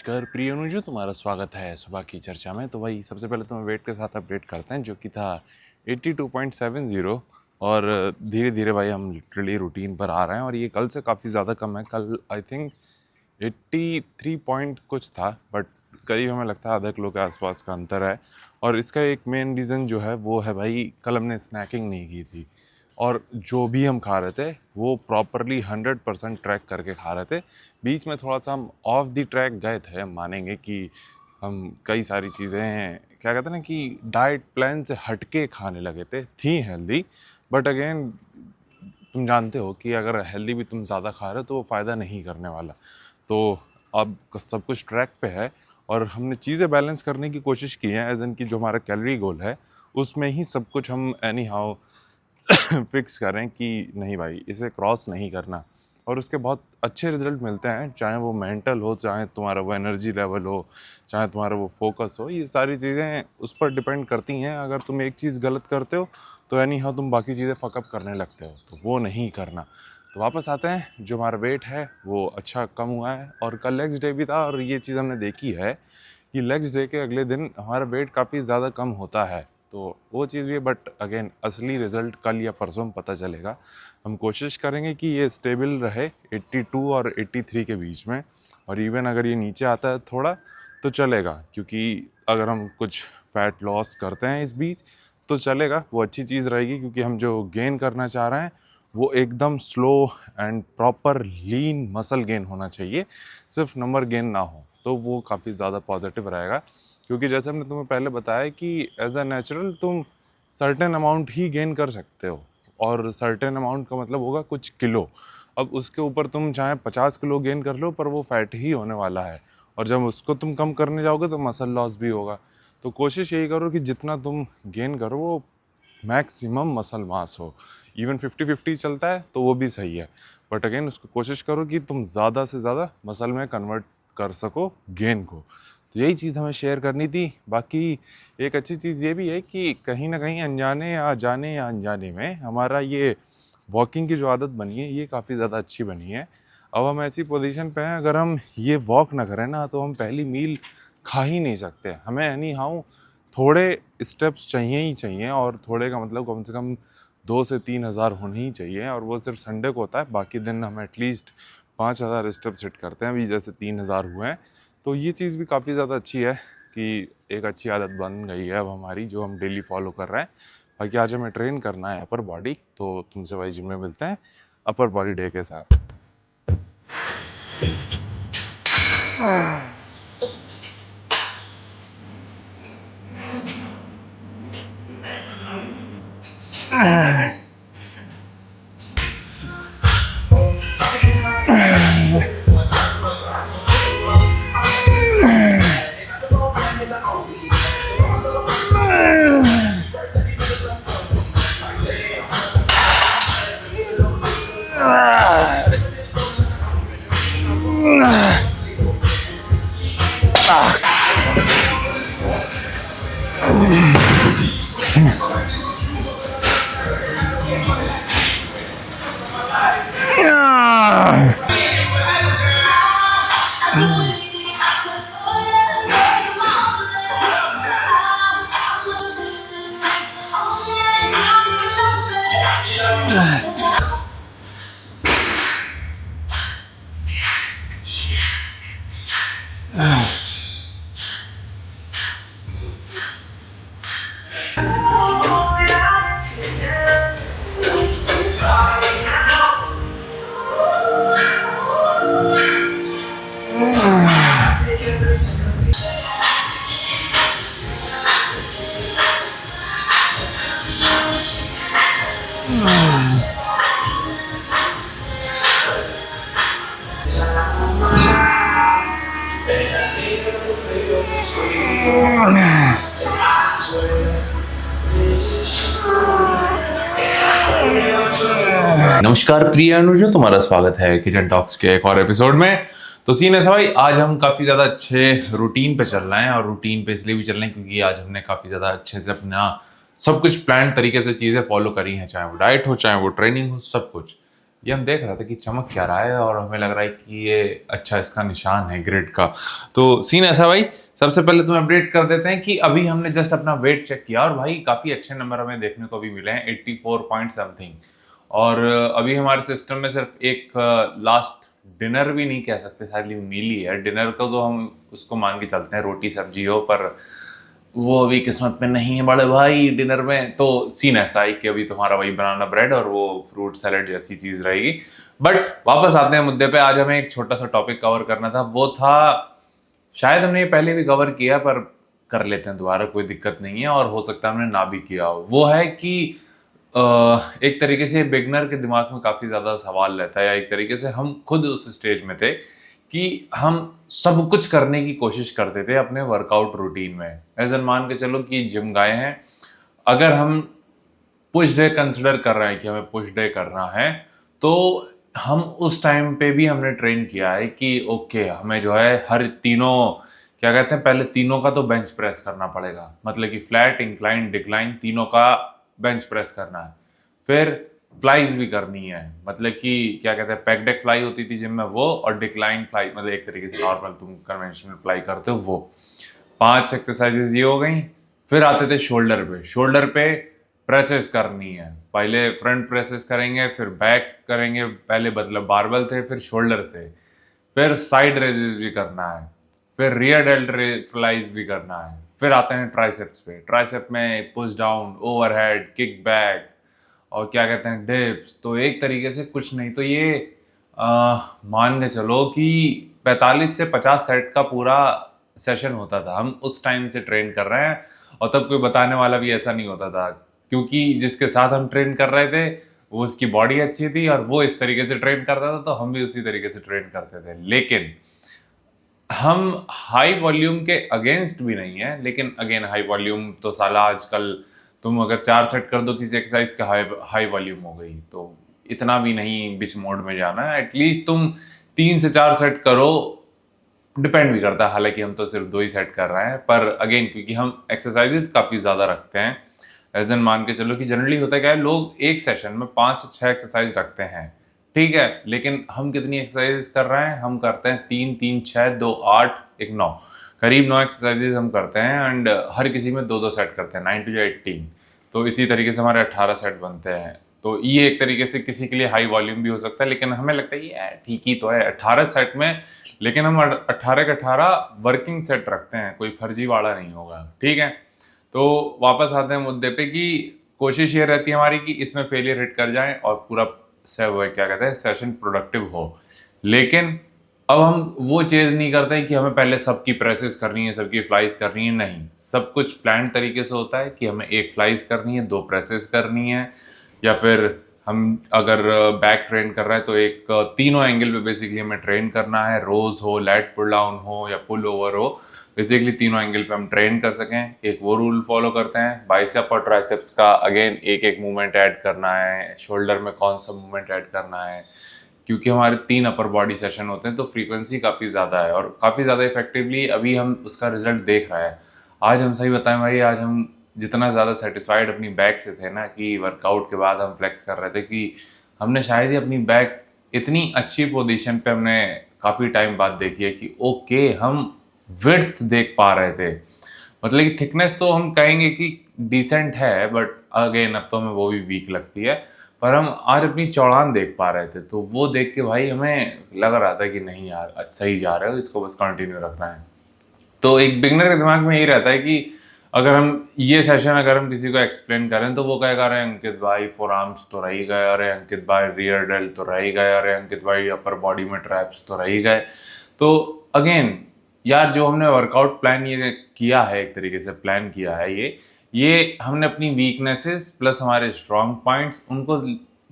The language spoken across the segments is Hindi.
कर प्रिय अनुजो, तुम्हारा स्वागत है सुबह की चर्चा में। तो भाई सबसे पहले तो मैं वेट के साथ अपडेट करते हैं जो कि था 82.70। और धीरे धीरे भाई हम लिटरली रूटीन पर आ रहे हैं और ये कल से काफ़ी ज़्यादा कम है। कल आई थिंक 83 पॉइंट कुछ था, बट करीब हमें लगता है आधा किलो के आसपास का अंतर है। और इसका एक मेन रीज़न जो है वो है भाई, कल हमने स्नैकिंग नहीं की थी और जो भी हम खा रहे थे वो प्रॉपरली 100% ट्रैक करके खा रहे थे। बीच में थोड़ा सा हम ऑफ द ट्रैक गए थे, हम मानेंगे कि हम कई सारी चीज़ें क्या कहते हैं ना कि डाइट प्लान से हटके खाने लगे थे, थी हेल्दी। बट अगेन तुम जानते हो कि अगर हेल्दी भी तुम ज़्यादा खा रहे हो तो वो फ़ायदा नहीं करने वाला। तो अब सब कुछ ट्रैक पे है और हमने चीज़ें बैलेंस करने की कोशिश की है, एज इन कि जो हमारा कैलोरी गोल है उसमें ही सब कुछ हम एनी हाउ फिक्स करें कि नहीं भाई इसे क्रॉस नहीं करना। और उसके बहुत अच्छे रिजल्ट मिलते हैं, चाहे वो मेंटल हो, चाहे तुम्हारा वो एनर्जी लेवल हो, चाहे तुम्हारा वो फोकस हो। ये सारी चीज़ें उस पर डिपेंड करती हैं। अगर तुम एक चीज़ गलत करते हो तो एनी हाउ तुम बाकी चीज़ें फकअप करने लगते हो, तो वो नहीं करना। तो वापस आते हैं, जो हमारा वेट है वो अच्छा कम हुआ है और कल लेग्स डे भी था और ये चीज़ हमने देखी है कि लेग्स डे के अगले दिन हमारा वेट काफ़ी ज़्यादा कम होता है। तो वो चीज़ भी है, बट अगेन असली रिज़ल्ट कल या परसों में पता चलेगा। हम कोशिश करेंगे कि ये स्टेबल रहे 82 और 83 के बीच में, और इवन अगर ये नीचे आता है थोड़ा तो चलेगा, क्योंकि अगर हम कुछ फैट लॉस करते हैं इस बीच तो चलेगा, वो अच्छी चीज़ रहेगी। क्योंकि हम जो गेन करना चाह रहे हैं वो एकदम slow and proper lean muscle gain होना चाहिए, सिर्फ नंबर गेन ना हो, तो वो काफ़ी ज़्यादा पॉजिटिव रहेगा। क्योंकि जैसे हमने तुम्हें पहले बताया कि एज अ नेचुरल तुम सर्टेन अमाउंट ही गेन कर सकते हो, और सर्टेन अमाउंट का मतलब होगा कुछ किलो। अब उसके ऊपर तुम चाहे 50 किलो गेन कर लो पर वो फैट ही होने वाला है, और जब उसको तुम कम करने जाओगे तो मसल लॉस भी होगा। तो कोशिश यही करो कि जितना तुम गेन करो वो मैक्सिमम मसल मास हो। इवन 50-50 चलता है तो वो भी सही है, बट अगेन उसको कोशिश करो कि तुम ज़्यादा से ज़्यादा मसल में कन्वर्ट कर सको गेन को। तो यही चीज़ हमें शेयर करनी थी। बाकी एक अच्छी चीज़ ये भी है कि कहीं ना कहीं अनजाने या जाने या अनजाने में हमारा ये वॉकिंग की जो आदत बनी है ये काफ़ी ज़्यादा अच्छी बनी है। अब हम ऐसी पोजीशन पे हैं, अगर हम ये वॉक ना करें ना तो हम पहली मील खा ही नहीं सकते। हमें एनी हाउ थोड़े स्टेप्स चाहिए ही चाहिए, और थोड़े का मतलब कम से कम 2 से 3 हज़ार होने ही चाहिए, और वो सिर्फ संडे को होता है। बाकी दिन हम एटलीस्ट 5 हज़ार स्टेप्स हिट करते हैं, अभी जैसे 3 हज़ार हुए हैं। तो ये चीज़ भी काफ़ी ज़्यादा अच्छी है कि एक अच्छी आदत बन गई है अब हमारी, जो हम डेली फॉलो कर रहे हैं। बाकी आज हमें ट्रेन करना है अपर बॉडी, तो तुमसे भाई जिम में मिलते हैं अपर बॉडी डे के साथ। नमस्कार प्रिय अनुजो, तुम्हारा स्वागत है किचन टॉक्स के एक और एपिसोड में। तो सीन ऐसा भाई, आज हम काफ़ी ज़्यादा अच्छे रूटीन पे चल रहे हैं, और रूटीन पे इसलिए भी चल रहे हैं क्योंकि आज हमने काफ़ी ज़्यादा अच्छे से अपना सब कुछ प्लान तरीके से चीज़ें फॉलो करी हैं, चाहे वो डाइट हो, चाहे वो ट्रेनिंग हो, सब कुछ। ये हम देख रहे थे कि चमक क्या रहा है और हमें लग रहा है कि ये अच्छा इसका निशान है ग्रिड का। तो सीन ऐसा भाई, सबसे पहले तो अपडेट कर देते हैं कि अभी हमने जस्ट अपना वेट चेक किया और भाई काफ़ी अच्छे नंबर हमें देखने को भी मिले हैं, 84 पॉइंट समथिंग। और अभी हमारे सिस्टम में सिर्फ एक लास्ट डिनर भी नहीं कह सकते, शायद मील ही है। डिनर को तो हम उसको मान के चलते हैं रोटी सब्जी हो, पर वो अभी किस्मत में नहीं है बड़े भाई डिनर में। तो सीन ऐसा है कि अभी तुम्हारा वही बनाना ब्रेड और वो फ्रूट सैलेड जैसी चीज रहेगी। बट वापस आते हैं मुद्दे पे। आज हमें एक छोटा सा टॉपिक कवर करना था, वो था, शायद हमने ये पहले भी कवर किया पर कर लेते हैं दोबारा, कोई दिक्कत नहीं है, और हो सकता है हमने ना भी किया हो। वो है कि एक तरीके से बिगनर के दिमाग में काफी ज्यादा सवाल रहता है, या एक तरीके से हम खुद उस स्टेज में थे कि हम सब कुछ करने की कोशिश करते थे अपने वर्कआउट रूटीन में। एज एन मान के चलो कि जिम गए हैं, अगर हम पुश डे कंसिडर कर रहे हैं कि हमें पुश डे करना है, तो हम उस टाइम पे भी हमने ट्रेन किया है कि ओके हमें जो है हर तीनों, क्या कहते हैं, पहले तीनों का तो बेंच प्रेस करना पड़ेगा, मतलब कि फ्लैट, इंक्लाइन, डिक्लाइन तीनों का बेंच प्रेस करना है। फिर फ्लाईज भी करनी है, मतलब कि क्या कहते हैं, पैक डेक फ्लाई होती थी जिम में वो, और डिक्लाइन फ्लाई मतलब एक तरीके से नॉर्मल तुम कन्वेंशनल फ्लाई करते हो वो। 5 एक्सरसाइजेज ये हो गई। फिर आते थे शोल्डर पे। शोल्डर पे प्रेसेस करनी है, पहले फ्रंट प्रेसेस करेंगे, फिर बैक करेंगे, पहले मतलब बारबल थे, फिर शोल्डर से, फिर साइड रेजेस भी करना है, फिर रियर डेल्ट फ्लाइज भी करना है। फिर आते हैं ट्राइसेप्स पे। ट्राइसेप में push down, overhead, kick back, और क्या कहते हैं, डिप्स। तो एक तरीके से कुछ नहीं तो ये मान के चलो कि 45 से 50 सेट का पूरा सेशन होता था। हम उस टाइम से ट्रेन कर रहे हैं, और तब कोई बताने वाला भी ऐसा नहीं होता था, क्योंकि जिसके साथ हम ट्रेन कर रहे थे वो उसकी बॉडी अच्छी थी और वो इस तरीके से ट्रेन करता था, तो हम भी उसी तरीके से ट्रेन करते थे। लेकिन हम हाई वॉल्यूम के अगेंस्ट भी नहीं है, लेकिन अगेन हाई वॉल्यूम तो साला आजकल तुम अगर 4 सेट कर दो किसी एक्सरसाइज का, हाई वॉल्यूम हो गई। तो इतना भी नहीं बिच मोड में जाना है, एटलीस्ट तुम 3 से 4 सेट करो। डिपेंड भी करता है, हालांकि हम तो सिर्फ 2 ही सेट कर रहे हैं, पर अगेन क्योंकि हम एक्सरसाइजेस काफ़ी ज़्यादा रखते हैं। एज एन मान के चलो कि जनरली होता क्या है, लोग एक सेशन में 5 से 6 एक्सरसाइज रखते हैं, ठीक है, लेकिन हम कितनी एक्सरसाइजेस कर रहे हैं, हम करते हैं 3 3 6 2 8 1 9, करीब 9 एक्सरसाइजेस हम करते हैं। एंड हर किसी में 2 2 सेट करते हैं, 9 टू 18। तो इसी तरीके से हमारे 18 सेट बनते हैं। तो ये एक तरीके से किसी के लिए हाई वॉल्यूम भी हो सकता है, लेकिन हमें लगता है ये ठीक ही तो है 18 सेट में। लेकिन हम 18 के 18 वर्किंग सेट रखते हैं, कोई फर्जी वाला नहीं होगा, ठीक है। तो वापस आते हैं मुद्दे पे कि कोशिश ये रहती है हमारी कि इसमें फेलियर हिट कर जाए और पूरा से वो क्या कहते हैं सेशन प्रोडक्टिव हो। लेकिन अब हम वो चीज़ नहीं करते कि हमें पहले सबकी प्रेसेस करनी है, सबकी फ्लाइज करनी है, नहीं। सब कुछ प्लान तरीके से होता है कि हमें एक फ्लाइज करनी है, 2 प्रेसेस करनी है, या फिर हम अगर बैक ट्रेन कर रहे हैं तो एक तीनों एंगल पे बेसिकली हमें ट्रेन करना है, रोज हो, लैट पुल डाउन हो या पुल ओवर हो, बेसिकली तीनों एंगल पे हम ट्रेन कर सकें। एक वो रूल फॉलो करते हैं। बाइसेप और ट्राइसेप्स का अगेन एक एक मूवमेंट ऐड करना है, शोल्डर में कौन सा मूवमेंट ऐड करना है, क्योंकि हमारे 3 अपर बॉडी सेशन होते हैं तो फ्रीक्वेंसी काफ़ी ज़्यादा है और काफ़ी ज़्यादा इफेक्टिवली अभी हम उसका रिजल्ट देख रहे हैं। आज हम सही बताएं भाई, आज हम जितना ज़्यादा सेटिस्फाइड अपनी बैक से थे ना, कि वर्कआउट के बाद हम फ्लेक्स कर रहे थे कि हमने शायद ही अपनी बैक इतनी अच्छी पोजीशन पे हमने काफ़ी टाइम बाद देखी है कि ओके हम विड्थ देख पा रहे थे। मतलब कि थिकनेस तो हम कहेंगे कि डिसेंट है, बट अगेन अब तो हमें वो भी वीक लगती है, पर हम आज अपनी चौड़ान देख पा रहे थे। तो वो देख के भाई हमें लग रहा था कि नहीं यार सही जा रहे हो, इसको बस कंटिन्यू रखना है। तो एक बिगनर के दिमाग में यही रहता है कि अगर हम ये सेशन अगर हम किसी को एक्सप्लेन करें तो वो कहेगा अरे अंकित भाई फोर आर्म्स तो रह ही गए, अरे अंकित भाई रियर डेल्ट तो रह ही गए, अरे अंकित भाई अपर बॉडी में ट्रैप्स तो रह ही गए। तो अगेन यार जो हमने वर्कआउट प्लान ये किया है, एक तरीके से प्लान किया है, ये हमने अपनी वीकनेसेस प्लस हमारे स्ट्रॉन्ग पॉइंट्स उनको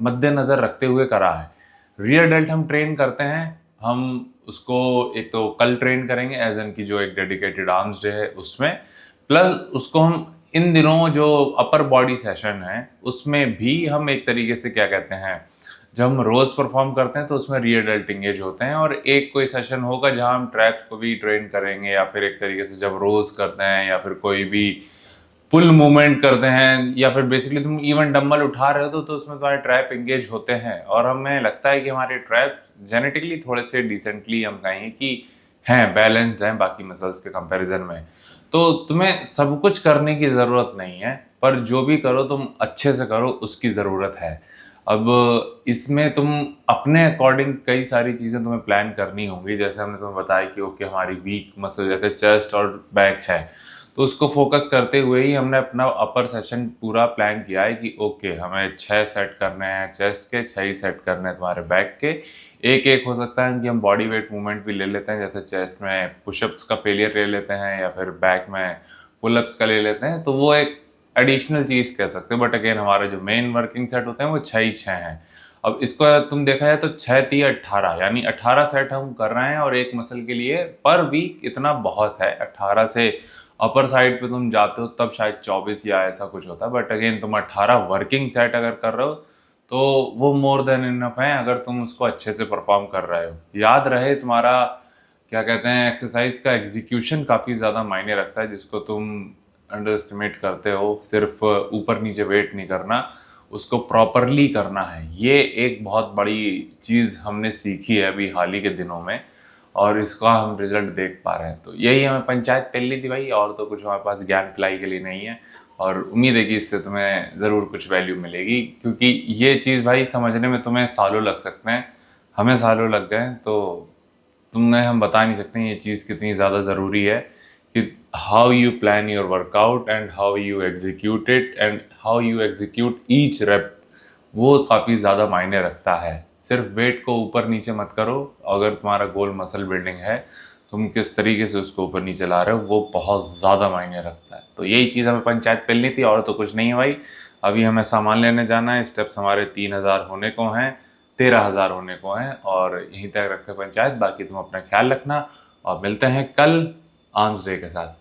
मद्देनजर रखते हुए करा है। रियर डेल्ट हम ट्रेन करते हैं, हम उसको एक तो कल ट्रेन करेंगे एज एन की जो एक डेडिकेटेड आर्म्स डे है उसमें, प्लस उसको हम इन दिनों जो अपर बॉडी सेशन है उसमें भी हम एक तरीके से क्या कहते हैं, जब हम रोज परफॉर्म करते हैं तो उसमें रियर डेल्ट एंगेज होते हैं, और एक कोई सेशन होगा जहां हम ट्रैप्स को भी ट्रेन करेंगे, या फिर एक तरीके से जब रोज करते हैं या फिर कोई भी पुल मूवमेंट करते हैं, या फिर बेसिकली तुम इवन डंबल उठा रहे हो तो उसमें तुम्हारे ट्रैप एंगेज होते हैं, और हमें लगता है कि हमारे ट्रैप जेनेटिकली थोड़े से डिसेंटली हम कहें कि हैं, बैलेंस्ड हैं बाकी मसल्स के कंपैरिजन में। तो तुम्हें सब कुछ करने की ज़रूरत नहीं है, पर जो भी करो तुम अच्छे से करो, उसकी ज़रूरत है। अब इसमें तुम अपने अकॉर्डिंग कई सारी चीज़ें तुम्हें प्लान करनी होंगी, जैसे हमने तुम्हें बताया कि ओके हमारी वीक मसल जैसे चेस्ट और बैक है, तो उसको फोकस करते हुए ही हमने अपना अपर सेशन पूरा प्लान किया है कि ओके हमें 6 सेट करने हैं चेस्ट के, 6 ही सेट करने हैं तुम्हारे बैक के। एक एक हो सकता है कि हम बॉडी वेट मूवमेंट भी ले लेते हैं, जैसे चेस्ट में पुशअप्स का फेलियर ले लेते हैं या फिर बैक में पुलअप्स का ले लेते हैं, तो वो एक एडिशनल चीज़ कह सकते हो। बट अगेन हमारे जो मेन वर्किंग सेट होते हैं वो 6 ही 6 हैं। अब इसको तुम देखा जाए तो 6 3 18, यानी 18 सेट हम कर रहे हैं, और एक मसल के लिए पर वीक इतना बहुत है। 18 से अपर साइड पे तुम जाते हो तब शायद 24 या ऐसा कुछ होता है, बट अगेन तुम 18 वर्किंग सेट अगर कर रहे हो तो वो मोर देन इनफ है, अगर तुम उसको अच्छे से परफॉर्म कर रहे हो। याद रहे तुम्हारा क्या कहते हैं, एक्सरसाइज का एग्जीक्यूशन काफ़ी ज़्यादा मायने रखता है, जिसको तुम अंडर एस्टिमेट करते हो। सिर्फ ऊपर नीचे वेट नहीं करना, उसको प्रॉपरली करना है। ये एक बहुत बड़ी चीज़ हमने सीखी है अभी हाल ही के दिनों में, और इसका हम रिजल्ट देख पा रहे हैं। तो यही हमें पंचायत पेलनी थी भाई, और तो कुछ हमारे पास ज्ञान पिलाई के लिए नहीं है। और उम्मीद है कि इससे तुम्हें ज़रूर कुछ वैल्यू मिलेगी, क्योंकि ये चीज़ भाई समझने में तुम्हें सालों लग सकते हैं, हमें सालों लग गए। तो तुम्हें हम बता नहीं सकते ये चीज़ कितनी ज़्यादा ज़रूरी है कि how you plan your workout and how you execute it and how you execute each rape, वो काफ़ी ज़्यादा मायने रखता है। सिर्फ वेट को ऊपर नीचे मत करो, अगर तुम्हारा गोल मसल बिल्डिंग है, तुम किस तरीके से उसको ऊपर नीचे ला रहे हो वो बहुत ज़्यादा मायने रखता है। तो यही चीज़ हमें पंचायत पेलनी थी, और तो कुछ नहीं है भाई। अभी हमें सामान लेने जाना है, स्टेप्स हमारे 3000 होने को हैं, 13000 होने को हैं, और यहीं तक रखते हैं पंचायत। बाकी तुम अपना ख्याल रखना, और मिलते हैं कल आर्म्स डे के साथ।